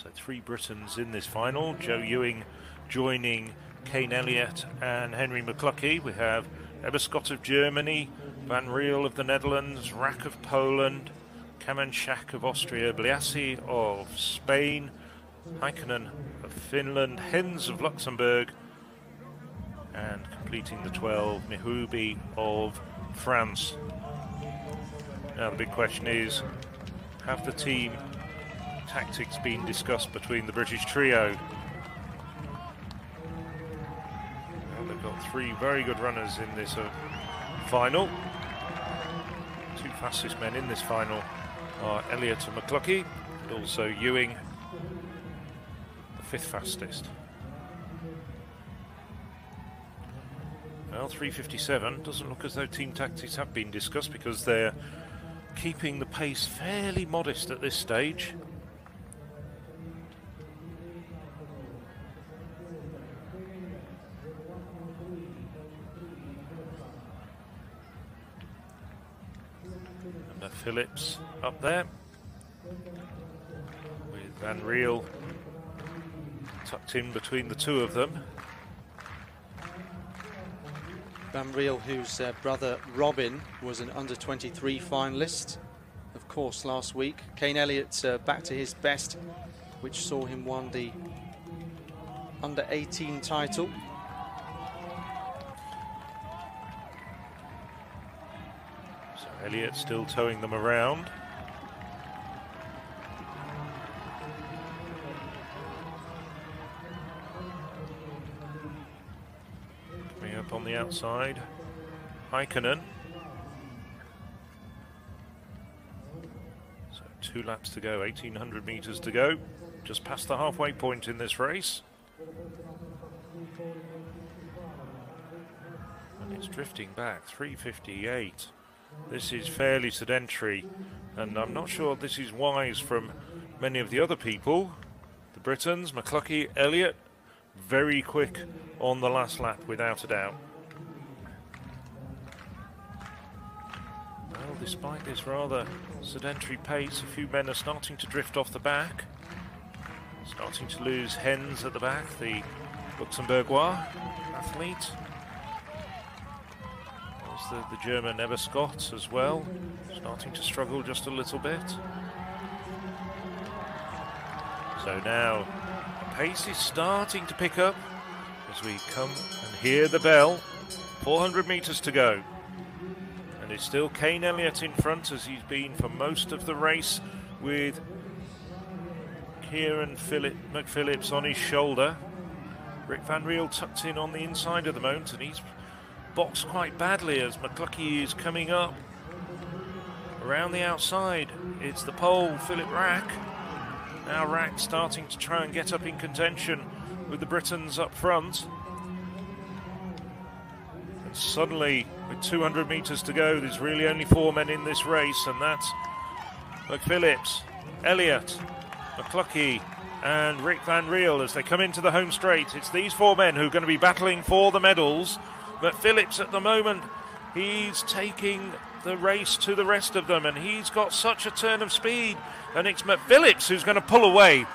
So 3 Britons in this final. Joe Ewing joining Kane Elliott and Henry McCluskey. We have Eberskott of Germany, Van Riel of the Netherlands, Rack of Poland, Kamenschak of Austria, Bliassi of Spain, Heikkinen of Finland, Hens of Luxembourg, and completing the 12, Mihubi of France. Now the big question is, have the team tactics been discussed between the British trio? Well, they've got 3 very good runners in this final. 2 fastest men in this final are Elliott and McCluskey, but also Ewing, the 5th fastest. Well, 3:57 doesn't look as though team tactics have been discussed, because they're keeping the pace fairly modest at this stage. And Phillips up there with Van Riel tucked in between the 2 of them. Van Riel, whose brother Robin was an under-23 finalist, of course, last week. Kane Elliott back to his best, which saw him won the under-18 title. So Elliott still towing them around. Up on the outside, Heikkinen. So 2 laps to go, 1,800 meters to go, just past the halfway point in this race. And it's drifting back, 3:58. This is fairly sedentary, and I'm not sure this is wise from many of the other people. The Britons, McCluskey, Elliott, very quick on the last lap, without a doubt. Well, despite this rather sedentary pace, a few men are starting to drift off the back. Starting to lose Hens at the back, the Luxembourgeois athlete. There's the German Eberskott as well, starting to struggle just a little bit. So now pace is starting to pick up as we come and hear the bell. 400 meters to go, and it's still Kane Elliott in front, as he's been for most of the race, with Kieran McPhillips on his shoulder. Rick Van Riel tucked in on the inside of the moment, and he's boxed quite badly as McCluskey is coming up around the outside. It's the pole, Philip Rack. Now Rack starting to try and get up in contention with the Britons up front. And suddenly, with 200 meters to go, there's really only 4 men in this race, and that's McPhillips, Elliott, McCluskey, and Rick Van Riel as they come into the home straight. It's these 4 men who are going to be battling for the medals. McPhillips at the moment, he's taking the race to the rest of them, and he's got such a turn of speed, and it's McPhillips who's going to pull away